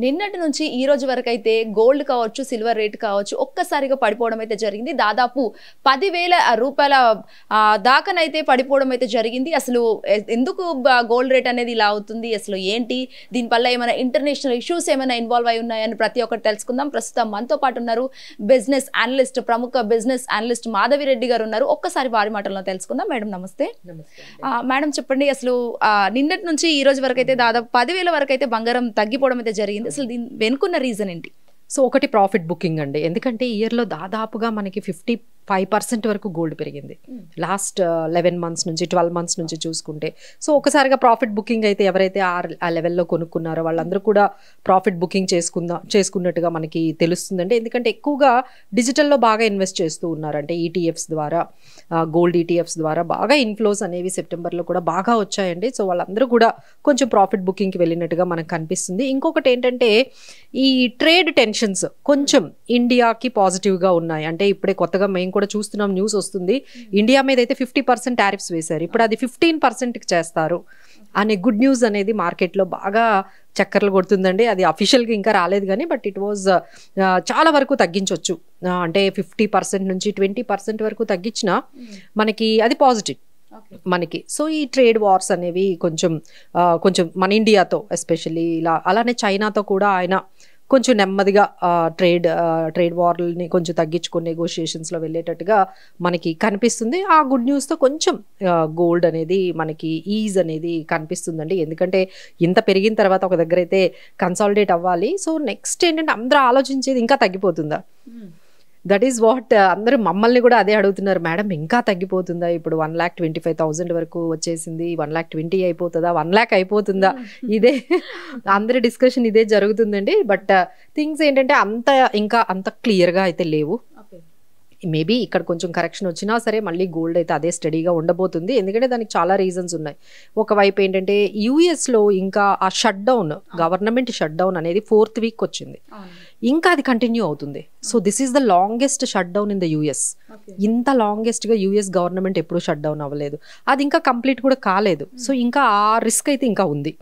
నిన్నటి నుంచి ఈ రోజు వరకు అయితే గోల్డ్ కావచ్చు, సిల్వర్ రేట్ కావచ్చు ఒక్కసారిగా పడిపోవడం అయితే జరిగింది. దాదాపు 10,000 రూపాయల దాకానైతే పడిపోవడం అయితే జరిగింది. అసలు ఎందుకు గోల్డ్ రేట్ అనేది ఇలా అవుతుంది, అసలు ఏంటి, దీనివల్ల ఏమైనా ఇంటర్నేషనల్ ఇష్యూస్ ఏమైనా ఇన్వాల్వ్ అయి ఉన్నాయని ప్రతి ఒక్కటి తెలుసుకుందాం. ప్రస్తుతం మనతో పాటు ఉన్నారు బిజినెస్ అనలిస్ట్, ప్రముఖ బిజినెస్ అనలిస్ట్ మాధవి రెడ్డి గారు ఉన్నారు. ఒక్కసారి వారి మాటల్లో తెలుసుకుందాం. మేడం నమస్తే. మేడం చెప్పండి, అసలు నిన్నటి నుంచి ఈ రోజు వరకు అయితే దాదాపు 10,000 వరకు అయితే బంగారం తగ్గిపోవడం అయితే జరిగింది. అసలు దీని వెనుకున్న రీజన్ ఏంటి? సో ఒకటి ప్రాఫిట్ బుకింగ్ అండి. ఎందుకంటే ఇయర్లో దాదాపుగా మనకి 55% వరకు గోల్డ్ పెరిగింది లాస్ట్ 11 మంత్స్ నుంచి 12 మంత్స్ నుంచి చూసుకుంటే. సో ఒకసారిగా ప్రాఫిట్ బుకింగ్ అయితే ఎవరైతే ఆ లెవెల్లో కొనుక్కున్నారో వాళ్ళందరూ కూడా ప్రాఫిట్ బుకింగ్ చేసుకున్నట్టుగా మనకి తెలుస్తుందండి. ఎందుకంటే ఎక్కువగా డిజిటల్లో బాగా ఇన్వెస్ట్ చేస్తూ ఉన్నారు. అంటే ఈటీఎఫ్స్ ద్వారా, గోల్డ్ ఈటీఎఫ్స్ ద్వారా బాగా ఇన్ఫ్లోస్ అనేవి సెప్టెంబర్లో కూడా బాగా వచ్చాయండి. సో వాళ్ళందరూ కూడా కొంచెం ప్రాఫిట్ బుకింగ్కి వెళ్ళినట్టుగా మనకు కనిపిస్తుంది. ఇంకొకటి ఏంటంటే ఈ ట్రేడ్ టెన్షన్స్ కొంచెం ఇండియాకి పాజిటివ్గా ఉన్నాయి. అంటే ఇప్పుడే కొత్తగా మేము కూడా చూస్తున్నాం, న్యూస్ వస్తుంది, ఇండియా మీద అయితే 50% టారిఫ్స్ వేశారు, ఇప్పుడు అది 15%కి చేస్తారు అనే గుడ్ న్యూస్ అనేది మార్కెట్లో బాగా చక్కర్లు కొడుతుందండి. అది అఫీషియల్గా ఇంకా రాలేదు కానీ బట్ ఇట్ వాజ్ చాలా వరకు తగ్గించవచ్చు. అంటే 50% నుంచి 20% వరకు తగ్గించినా మనకి అది పాజిటివ్ మనకి. సో ఈ ట్రేడ్ వార్స్ అనేవి కొంచెం మన ఇండియాతో ఎస్పెషల్లీ ఇలా, అలానే చైనాతో కూడా ఆయన కొంచెం నెమ్మదిగా ట్రేడ్ వార్లని కొంచెం తగ్గించుకుని నెగోషియేషన్స్లో వెళ్ళేటట్టుగా మనకి కనిపిస్తుంది. ఆ గుడ్ న్యూస్తో కొంచెం గోల్డ్ అనేది మనకి ఈజ్ అనేది కనిపిస్తుందండి. ఎందుకంటే ఇంత పెరిగిన తర్వాత ఒక దగ్గర అయితే కన్సాలిడేట్ అవ్వాలి. సో నెక్స్ట్ ఏంటంటే అందరూ ఆలోచించేది ఇంకా తగ్గిపోతుందా, దట్ ఈస్ వాట్ అందరూ మమ్మల్ని కూడా అదే అడుగుతున్నారు. మేడం ఇంకా తగ్గిపోతుందా, ఇప్పుడు 1,25,000 వరకు వచ్చేసింది, 1,20,000 అయిపోతుందా, 1,00,000 అయిపోతుందా, ఇదే అందరి డిస్కషన్ ఇదే జరుగుతుందండి. బట్ థింగ్స్ ఏంటంటే ఇంకా అంత క్లియర్గా అయితే లేవు. మేబీ ఇక్కడ కొంచెం కరెక్షన్ వచ్చినా సరే మళ్ళీ గోల్డ్ అయితే అదే స్టడీగా ఉండబోతుంది. ఎందుకంటే దానికి చాలా రీజన్స్ ఉన్నాయి. ఒకవైపు ఏంటంటే యూఎస్లో ఇంకా ఆ shut down, government shut down అనేది 4th వీక్ వచ్చింది, ఇంకా అది కంటిన్యూ అవుతుంది. So this is the longest shut down in the US. ఇంత లాంగెస్ట్గా యూఎస్ గవర్నమెంట్ ఎప్పుడూ షట్ డౌన్ అవ్వలేదు, అది ఇంకా కంప్లీట్ కూడా కాలేదు. సో ఇంకా ఆ రిస్క్ అయితే ఇంకా ఉంది.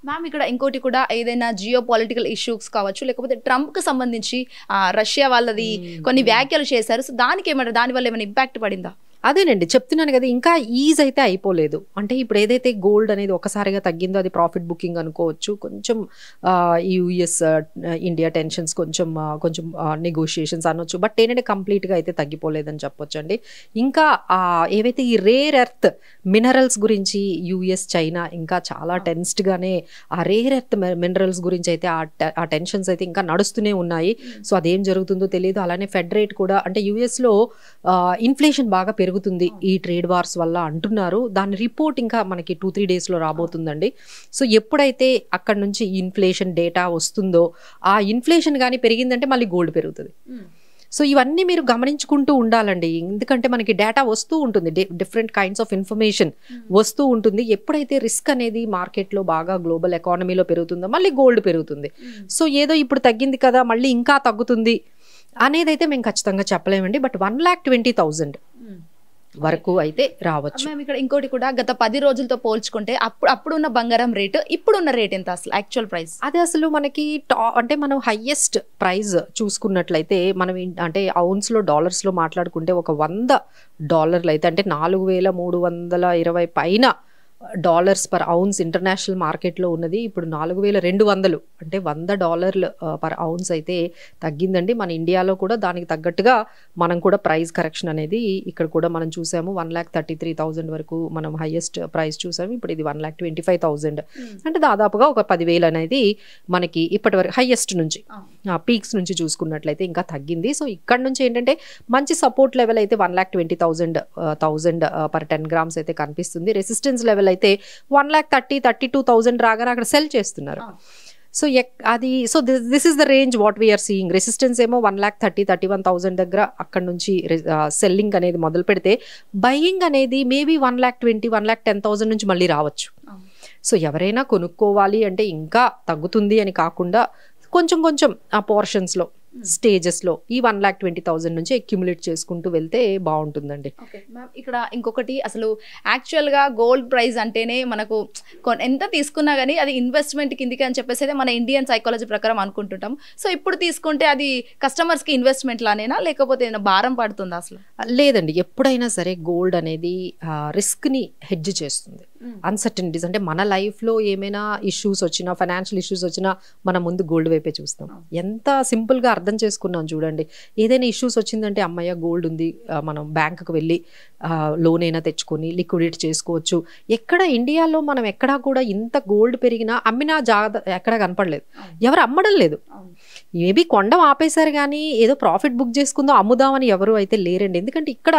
మ్యామ్ ఇక్కడ ఇంకోటి కూడా, ఏదైనా జియో పొలిటికల్ ఇష్యూస్ కావచ్చు, లేకపోతే ట్రంప్కి సంబంధించి రష్యా వాళ్ళది కొన్ని వ్యాఖ్యలు చేశారు. సో దానికి ఏమంటారు, దానివల్ల ఏమైనా ఇంపాక్ట్ పడిందా? అదేనండి చెప్తున్నాను కదా, ఇంకా ఈజ్ అయితే అయిపోలేదు. అంటే ఇప్పుడు ఏదైతే గోల్డ్ అనేది ఒకసారిగా తగ్గిందో అది ప్రాఫిట్ బుకింగ్ అనుకోవచ్చు. కొంచెం యూఎస్ ఇండియా టెన్షన్స్ కొంచెం నెగోషియేషన్స్ అనొచ్చు. బట్ ఏంటంటే కంప్లీట్గా అయితే తగ్గిపోలేదని చెప్పొచ్చు అండి. ఇంకా ఏవైతే ఈ రేర్ ఎర్త్ మినరల్స్ గురించి యూఎస్ చైనా ఇంకా చాలా టెన్స్డ్గానే ఆ రేర్ ఎర్త్ మినరల్స్ గురించి అయితే ఆ టెన్షన్స్ అయితే ఇంకా నడుస్తూనే ఉన్నాయి. సో అదేం జరుగుతుందో తెలియదు. అలానే ఫెడ్ రేట్ కూడా, అంటే యూఎస్లో ఇన్ఫ్లేషన్ బాగా పెరుగుతుంది ఈ ట్రేడ్ వార్స్ వల్ల అంటున్నారు. దాని రిపోర్ట్ ఇంకా మనకి 2-3 డేస్లో రాబోతుందండి. సో ఎప్పుడైతే అక్కడ నుంచి ఇన్ఫ్లేషన్ డేటా వస్తుందో, ఆ ఇన్ఫ్లేషన్ కానీ పెరిగిందంటే మళ్ళీ గోల్డ్ పెరుగుతుంది. సో ఇవన్నీ మీరు గమనించుకుంటూ ఉండాలండి. ఎందుకంటే మనకి డేటా వస్తూ ఉంటుంది, డిఫరెంట్ కైండ్స్ ఆఫ్ ఇన్ఫర్మేషన్ వస్తూ ఉంటుంది. ఎప్పుడైతే రిస్క్ అనేది మార్కెట్లో బాగా గ్లోబల్ ఎకానమీలో పెరుగుతుందో మళ్ళీ గోల్డ్ పెరుగుతుంది. సో ఏదో ఇప్పుడు తగ్గింది కదా మళ్ళీ ఇంకా తగ్గుతుంది అనేది అయితే మేము ఖచ్చితంగా చెప్పలేమండి. బట్ 1,20,000 వరకు అయితే రావచ్చు. మేము ఇక్కడ ఇంకోటి కూడా, గత 10 రోజులతో పోల్చుకుంటే అప్పుడున్న బంగారం రేటు ఇప్పుడున్న రేట్ ఎంత, అసలు యాక్చువల్ ప్రైస్? అదే అసలు మనకి అంటే మనం హైయెస్ట్ ప్రైస్ చూసుకున్నట్లయితే మనం అంటే ఔన్స్లో డాలర్స్లో మాట్లాడుకుంటే ఒక $100 అయితే అంటే 4,320 పైన డాలర్స్ పర్ ఔన్స్ ఇంటర్నేషనల్ మార్కెట్లో ఉన్నది. ఇప్పుడు 4,200 అంటే $100 పర్ ఔన్స్ అయితే తగ్గిందండి. మన ఇండియాలో కూడా దానికి తగ్గట్టుగా మనం కూడా ప్రైస్ కరెక్షన్ అనేది ఇక్కడ కూడా మనం చూసాము. 1,33,000 వరకు మనం హైయెస్ట్ ప్రైస్ చూసాము. ఇప్పుడు ఇది 1,25,000 అంటే దాదాపుగా ఒక 10,000 అనేది మనకి ఇప్పటి వరకు హైయెస్ట్ నుంచి పీక్స్ నుంచి చూసుకున్నట్లయితే ఇంకా తగ్గింది. సో ఇక్కడ నుంచి ఏంటంటే మంచి సపోర్ట్ లెవెల్ అయితే 1,20,000 పర్ 10 grams అయితే కనిపిస్తుంది. రెసిస్టెన్స్ లెవెల్ అయితే 1,30,000-32,000 రాగానే అక్కడ సెల్ చేస్తున్నారు. So this is the range what we are seeing. Resistance ఏమో 1,30,000-31,000 దగ్గర అక్కడ నుంచి సెల్లింగ్ అనేది మొదలు పెడితే బయింగ్ అనేది మేబీ 1,20,000-1,10,000 నుంచి మళ్ళీ రావచ్చు. సో ఎవరైనా కొనుక్కోవాలి అంటే ఇంకా తగ్గుతుంది అని కాకుండా కొంచెం ఆ పోర్షన్స్లో స్టేజెస్లో ఈ 1,20,000 నుంచి అక్యుములేట్ చేసుకుంటూ వెళ్తే బాగుంటుందండి. ఇక్కడ ఇంకొకటి అసలు యాక్చువల్గా గోల్డ్ ప్రైస్ అంటేనే మనకు ఎంత తీసుకున్నా కానీ అది ఇన్వెస్ట్మెంట్ కిందికి అని చెప్పేసి అయితే మన ఇండియన్ సైకాలజీ ప్రకారం అనుకుంటుంటాం. సో ఇప్పుడు తీసుకుంటే అది కస్టమర్స్కి ఇన్వెస్ట్మెంట్ లానేనా లేకపోతే భారం పడుతుందా అసలు? లేదండి, ఎప్పుడైనా సరే గోల్డ్ అనేది రిస్క్ని హెడ్జ్ చేస్తుంది. అన్సర్టనిటీస్ అంటే మన లైఫ్లో ఏమైనా ఇష్యూస్ వచ్చినా, ఫైనాన్షియల్ ఇష్యూస్ వచ్చినా మనం ముందు గోల్డ్ వైపే చూస్తాం. ఎంత సింపుల్గా అర్థం చేసుకున్నాం చూడండి. ఏదైనా ఇష్యూస్ వచ్చిందంటే అమ్మయ్య గోల్డ్ ఉంది, మనం బ్యాంకుకి వెళ్ళి లోన్ అయినా తెచ్చుకొని లిక్విడేట్ చేసుకోవచ్చు. ఎక్కడ ఇండియాలో మనం ఎక్కడా కూడా ఇంత గోల్డ్ పెరిగినా అమ్మినా ఎక్కడా కనపడలేదు, ఎవరు అమ్మడం లేదు. మేబీ కొండం ఆపేశారు కానీ ఏదో ప్రాఫిట్ బుక్ చేసుకుందో అమ్ముదామని ఎవరు అయితే లేరండి. ఎందుకంటే ఇక్కడ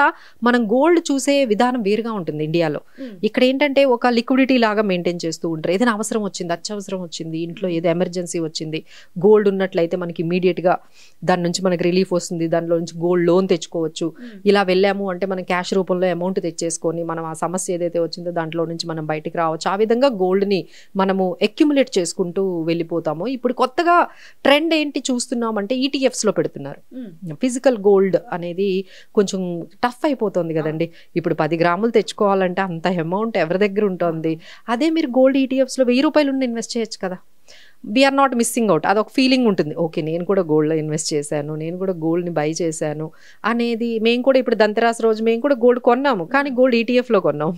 మనం గోల్డ్ చూసే విధానం వేరుగా ఉంటుంది ఇండియాలో. ఇక్కడ ఏంటంటే ఒక లిక్విడిటీ లాగా మెయింటైన్ చేస్తూ ఉంటారు. ఏదైనా అవసరం వచ్చింది, అత్యవసరం వచ్చింది, ఇంట్లో ఏదో ఎమర్జెన్సీ వచ్చింది, గోల్డ్ ఉన్నట్లయితే మనకి ఇమీడియట్గా దాని నుంచి మనకి రిలీఫ్ వస్తుంది, దానిలో నుంచి గోల్డ్ లోన్ తెచ్చుకోవచ్చు. ఇలా వెళ్ళాము అంటే మనం క్యాష్ రూపంలో అమౌంట్ తెచ్చేసుకొని మనం ఆ సమస్య ఏదైతే వచ్చిందో దాంట్లో నుంచి మనం బయటికి రావచ్చు. ఆ విధంగా గోల్డ్ని మనము అక్యుములేట్ చేసుకుంటూ వెళ్ళిపోతాము. ఇప్పుడు కొత్తగా ట్రెండ్ ఏంటి చూస్తున్నామంటే ఈటీఎఫ్స్లో పెడుతున్నారు. ఫిజికల్ గోల్డ్ అనేది కొంచెం టఫ్ అయిపోతుంది కదండి. ఇప్పుడు 10 గ్రాములు తెచ్చుకోవాలంటే అంత అమౌంట్ ఎవరి దగ్గర ఉంటుంది. అదే మీరు గోల్డ్ ఈటీఎఫ్స్లో 1000 రూపాయలు ఉండి ఇన్వెస్ట్ చేయొచ్చు కదా. We are not missing out. అదొక ఫీలింగ్ ఉంటుంది, ఓకే నేను కూడా గోల్డ్లో ఇన్వెస్ట్ చేశాను, నేను కూడా గోల్డ్ని బై చేశాను అనేది. మేము కూడా ఇప్పుడు దంతరాస్ రోజు మేము కూడా గోల్డ్ కొన్నాము, కానీ గోల్డ్ ఈటీఎఫ్లో కొన్నాము.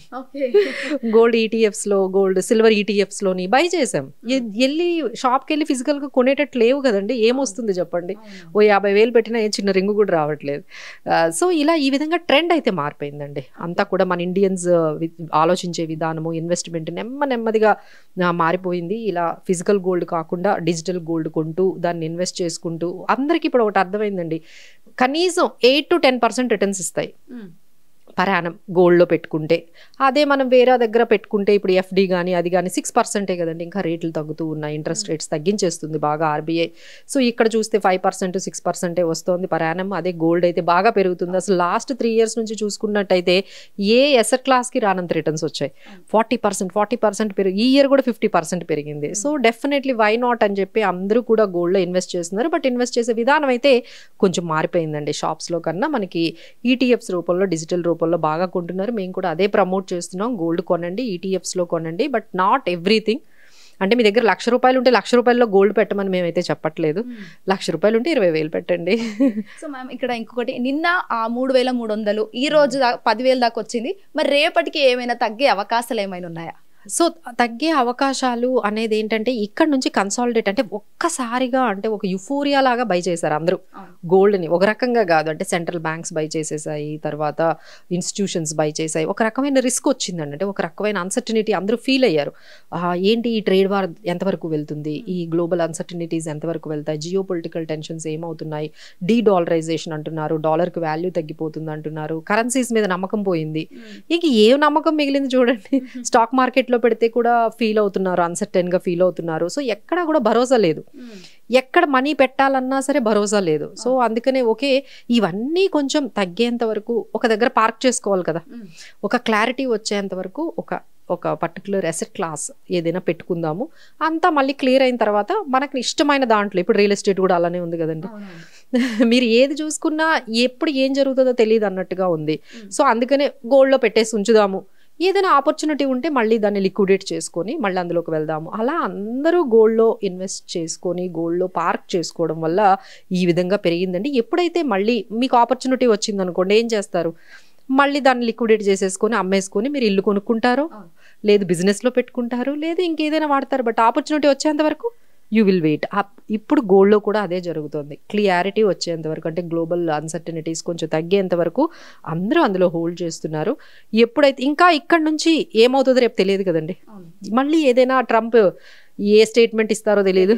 గోల్డ్ ఈటీఎఫ్స్లో, గోల్డ్ సిల్వర్ ఈటీఎఫ్స్లోని బై చేసాం. వెళ్ళి షాప్కి వెళ్ళి ఫిజికల్గా కొనేటట్టు లేవు కదండి. ఏమొస్తుంది చెప్పండి, ఓ 50,000 పెట్టినా ఏ చిన్న రింగు కూడా రావట్లేదు. సో ఇలా ఈ విధంగా ట్రెండ్ అయితే మారిపోయిందండి. అంతా కూడా మన ఇండియన్స్ ఆలోచించే విధానము, ఇన్వెస్ట్మెంట్ నెమ్మదిగా మారిపోయింది. ఇలా ఫిజికల్ గోల్డ్ కాకుండా డిజిటల్ గోల్డ్ కొంటూ దాన్ని ఇన్వెస్ట్ చేసుకుంటూ అందరికీ ఇప్పుడు ఒకటి అర్థమైందండి, కనీసం 8 to 10% రిటర్న్స్ ఇస్తాయి పర్ యానం గోల్డ్లో పెట్టుకుంటే. అదే మనం వేరే దగ్గర పెట్టుకుంటే ఇప్పుడు ఎఫ్డి కానీ అది కానీ 6% కదండి. ఇంకా రేట్లు తగ్గుతూ ఉన్నాయి, ఇంట్రెస్ట్ రేట్స్ తగ్గించేస్తుంది బాగా ఆర్బీఐ. సో ఇక్కడ చూస్తే 5% 6% వస్తుంది పర్ యానం. అదే గోల్డ్ అయితే బాగా పెరుగుతుంది. అసలు లాస్ట్ 3 years నుంచి చూసుకున్నట్టయితే ఏ ఎసెట్ క్లాస్కి రానంత రిటర్న్స్ వచ్చాయి. 40% పెరిగి ఈ ఇయర్ కూడా 50% పెరిగింది. సో డెఫినెట్లీ వై నాట్ అని చెప్పి అందరూ కూడా గోల్డ్లో ఇన్వెస్ట్ చేస్తున్నారు. బట్ ఇన్వెస్ట్ చేసే విధానం అయితే కొంచెం మారిపోయిందండి. షాప్స్లో కన్నా మనకి ఈటీఎఫ్స్ రూపంలో, డిజిటల్ రూపంలో బాగా కొంటున్నారు. మేము కూడా అదే ప్రమోట్ చేస్తున్నాం. గోల్డ్ కొనండి, ఈటీఎఫ్స్లో కొనండి, బట్ నాట్ ఎవ్రీథింగ్. అంటే మీ దగ్గర 1,00,000 రూపాయలు ఉంటే 1,00,000 రూపాయల్లో గోల్డ్ పెట్టమని మేమైతే చెప్పట్లేదు. 1,00,000 రూపాయలు ఉంటే 20,000 పెట్టండి. సో మ్యామ్ ఇక్కడ ఇంకొకటి, నిన్న 3,300 ఈ రోజు 10,000 దాకా వచ్చింది. మరి రేపటికి ఏమైనా తగ్గే అవకాశాలు ఏమైనా ఉన్నాయా? సో తగ్గే అవకాశాలు అనేది ఏంటంటే ఇక్కడ నుంచి కన్సాలిడేట్ అంటే ఒక్కసారిగా అంటే ఒక యుఫోరియా లాగా బై చేశారు అందరూ గోల్డ్ని. ఒక రకంగా కాదు, అంటే సెంట్రల్ బ్యాంక్స్ బై చేసేసాయి, తర్వాత ఇన్స్టిట్యూషన్స్ బై చేసాయి. ఒక రకమైన రిస్క్ వచ్చిందండి, అంటే ఒక రకమైన అన్సర్టనిటీ అందరూ ఫీల్ అయ్యారు. ఏంటి ఈ ట్రేడ్ వార్ ఎంతవరకు వెళ్తుంది, ఈ గ్లోబల్ అన్సర్టనిటీస్ ఎంతవరకు వెళ్తాయి, జియో పొలిటికల్ టెన్షన్స్ ఏమవుతున్నాయి, డీడాలరైజేషన్ అంటున్నారు, డాలర్కి వాల్యూ తగ్గిపోతుంది అంటున్నారు, కరెన్సీస్ మీద నమ్మకం పోయింది. ఇంక ఏ నమ్మకం మిగిలింది చూడండి. స్టాక్ మార్కెట్ పెడితే కూడా ఫీల్ అవుతున్నారు, అన్సర్టైన్ గా ఫీల్ అవుతున్నారు. సో ఎక్కడ కూడా భరోసా లేదు, ఎక్కడ మనీ పెట్టాలన్నా సరే భరోసా లేదు. సో అందుకనే ఓకే ఇవన్నీ కొంచెం తగ్గేంత వరకు ఒక దగ్గర పార్క్ చేసుకోవాలి కదా, ఒక క్లారిటీ వచ్చేంత వరకు ఒక పర్టికులర్ అసెట్ క్లాస్ ఏదైనా పెట్టుకుందాము. అంతా మళ్ళీ క్లియర్ అయిన తర్వాత మనకు ఇష్టమైన దాంట్లో, ఇప్పుడు రియల్ ఎస్టేట్ కూడా అలానే ఉంది కదండి. మీరు ఏది చూసుకున్నా ఎప్పుడు ఏం జరుగుతుందో తెలియదు అన్నట్టుగా ఉంది. సో అందుకనే గోల్డ్లో పెట్టేసి ఉంచుదాము, ఏదైనా ఆపర్చునిటీ ఉంటే మళ్ళీ దాన్ని లిక్విడేట్ చేసుకొని మళ్ళీ అందులోకి వెళ్దాము. అలా అందరూ గోల్డ్లో ఇన్వెస్ట్ చేసుకొని గోల్డ్లో పార్క్ చేసుకోవడం వల్ల ఈ విధంగా పెరిగిందండి. ఎప్పుడైతే మళ్ళీ మీకు ఆపర్చునిటీ వచ్చిందనుకోండి ఏం చేస్తారు, మళ్ళీ దాన్ని లిక్విడేట్ చేసేసుకొని అమ్మేసుకొని మీరు ఇల్లు కొనుక్కుంటారు, లేదు బిజినెస్లో పెట్టుకుంటారు, లేదు ఇంకేదైనా వాడతారు. బట్ ఆపర్చునిటీ వచ్చేంత వరకు యూ విల్ వెయిట్. ఇప్పుడు గోల్డ్లో కూడా అదే జరుగుతుంది. క్లియారిటీ వచ్చేంత వరకు, అంటే గ్లోబల్ అన్సర్టనిటీస్ కొంచెం తగ్గేంత వరకు అందరూ అందులో హోల్డ్ చేస్తున్నారు. ఎప్పుడైతే ఇంకా ఇక్కడ నుంచి ఏమవుతుందో రేపు తెలియదు కదండి. మళ్ళీ ఏదైనా ట్రంప్ ఏ స్టేట్మెంట్ ఇస్తారో తెలియదు,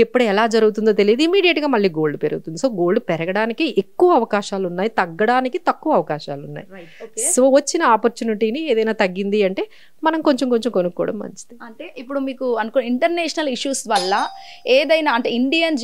ఎప్పుడు ఎలా జరుగుతుందో తెలియదు, ఇమీడియట్గా మళ్ళీ గోల్డ్ పెరుగుతుంది. సో గోల్డ్ పెరగడానికి ఎక్కువ అవకాశాలు ఉన్నాయి, తగ్గడానికి తక్కువ అవకాశాలు ఉన్నాయి. సో వచ్చిన ఆపర్చునిటీని ఏదైనా తగ్గింది అంటే మనం కొంచెం కొనుక్కోవడం మంచిది. అంటే ఇప్పుడు మీకు ఇంటర్నేషనల్ ఇష్యూస్ వల్ల ఏదైనా అంటే ఇండియన్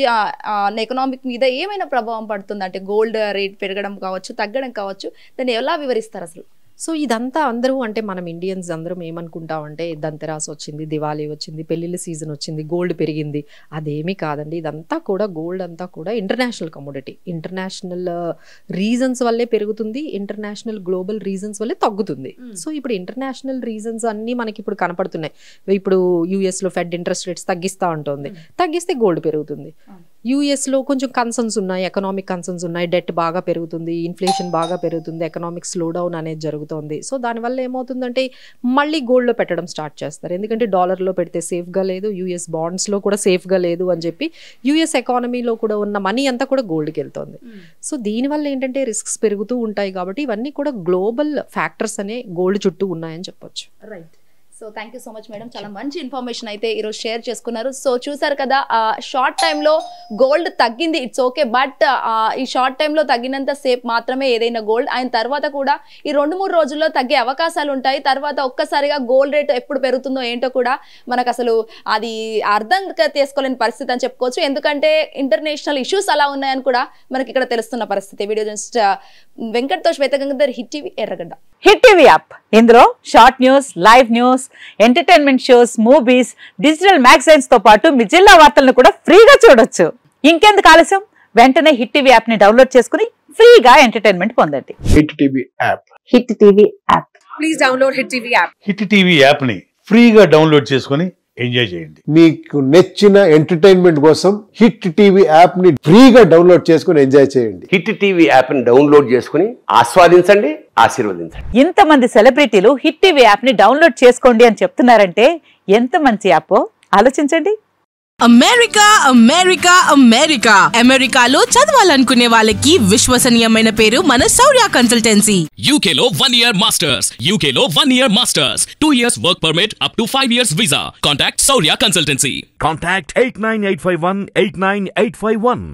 ఎకనామిక్ మీద ఏమైనా ప్రభావం పడుతుంది అంటే గోల్డ్ రేట్ పెరగడం కావచ్చు, తగ్గడం కావచ్చు, దాన్ని ఎలా వివరిస్తారు అసలు? సో ఇదంతా అందరూ అంటే మనం ఇండియన్స్ అందరం ఏమనుకుంటామంటే దంతెరాస్ వచ్చింది, దివాళీ వచ్చింది, పెళ్లిళ్ళ సీజన్ వచ్చింది, గోల్డ్ పెరిగింది. అదేమీ కాదండి. ఇదంతా కూడా గోల్డ్ అంతా కూడా ఇంటర్నేషనల్ కమోడిటీ. ఇంటర్నేషనల్ రీజన్స్ వల్లే పెరుగుతుంది, ఇంటర్నేషనల్ గ్లోబల్ రీజన్స్ వల్లే తగ్గుతుంది. సో ఇప్పుడు ఇంటర్నేషనల్ రీజన్స్ అన్నీ మనకి ఇప్పుడు కనపడుతున్నాయి. ఇప్పుడు యూఎస్లో ఫెడ్ ఇంట్రెస్ట్ రేట్స్ తగ్గిస్తూ ఉంటుంది, తగ్గిస్తే గోల్డ్ పెరుగుతుంది. యూఎస్లో కొంచెం కన్సర్న్స్ ఉన్నాయి, ఎకనామిక్ కన్సర్న్స్ ఉన్నాయి, డెట్ బాగా పెరుగుతుంది, ఇన్ఫ్లేషన్ బాగా పెరుగుతుంది, ఎకనామిక్ స్లో డౌన్ అనేది జరుగుతుంది. సో దానివల్ల ఏమవుతుందంటే మళ్ళీ గోల్డ్లో పెట్టడం స్టార్ట్ చేస్తారు. ఎందుకంటే డాలర్లో పెడితే సేఫ్గా లేదు, యూఎస్ బాండ్స్లో కూడా సేఫ్గా లేదు అని చెప్పి యూఎస్ ఎకానమీలో కూడా ఉన్న మనీ అంతా కూడా గోల్డ్కి వెళ్తుంది. సో దీనివల్ల ఏంటంటే రిస్క్స్ పెరుగుతూ ఉంటాయి. కాబట్టి ఇవన్నీ కూడా గ్లోబల్ ఫ్యాక్టర్స్ అనే గోల్డ్ చుట్టూ ఉన్నాయని చెప్పొచ్చు. Right. So thank you so much madam, చాలా మంచి ఇన్ఫర్మేషన్ అయితే ఈరోజు షేర్ చేసుకున్నారు. సో చూసారు కదా, షార్ట్ టైంలో గోల్డ్ తగ్గింది, ఇట్స్ ఓకే. బట్ ఈ షార్ట్ టైంలో తగ్గినంత సేపు మాత్రమే ఏదైనా గోల్డ్, ఆయన తర్వాత కూడా ఈ 2-3 రోజుల్లో తగ్గే అవకాశాలు ఉంటాయి. తర్వాత ఒక్కసారిగా గోల్డ్ రేట్ ఎప్పుడు పెరుగుతుందో ఏంటో కూడా మనకు అసలు అది అర్థం చేసుకోలేని పరిస్థితి అని చెప్పుకోవచ్చు. ఎందుకంటే ఇంటర్నేషనల్ ఇష్యూస్ అలా ఉన్నాయని కూడా మనకి ఇక్కడ తెలుస్తున్న పరిస్థితి. వీడియో జర్నలిస్ట్ వెంకట్తో శ్వేత గంగాధర్, హిట్ టీవీ, ఎర్రగడ్డ. హిట్ టీవీ యాప్, ఇందులో short news, live news, entertainment shows, movies, digital magazines తో పాటు మీ జిల్లా వార్తలను కూడా ఫ్రీగా చూడొచ్చు. ఇంకెందుకు ఆలస్యం, వెంటనే హిట్ టీవీ యాప్ ని డౌన్లోడ్ చేసుకుని ఫ్రీగా ఎంటర్టైన్మెంట్ పొందండి. Hit TV app. Hit TV app. Please download hit TV app. Hit TV app ని ఫ్రీగా డౌన్లోడ్ చేసుకుని ఎంజాయ్ చేయండి. మీకు నచ్చిన ఎంటర్టైన్మెంట్ కోసం హిట్ టీవీ యాప్ ని ఫ్రీగా డౌన్లోడ్ చేసుకుని ఎంజాయ్ చేయండి. హిట్ టీవీ యాప్ ని డౌన్లోడ్ చేసుకుని ఆస్వాదించండి, ఆశీర్వదించండి. ఇంతమంది సెలబ్రిటీలు హిట్ టీవీ యాప్ ని డౌన్లోడ్ చేసుకోండి అని చెప్తున్నారంటే ఎంత మంచి యాప్ ఆలోచించండి. అమెరికా అమెరికా అమెరికా అమెరికాలో చదవాలనుకునే వాళ్ళకి విశ్వసనీయమైన పేరు మన శౌర్య కన్సల్టెన్సీ. UK లో 1 year masters, UK లో 1 year masters, 2 years work permit up to 5 years visa. Contact Saurya Consultancy. Contact 89851 89851.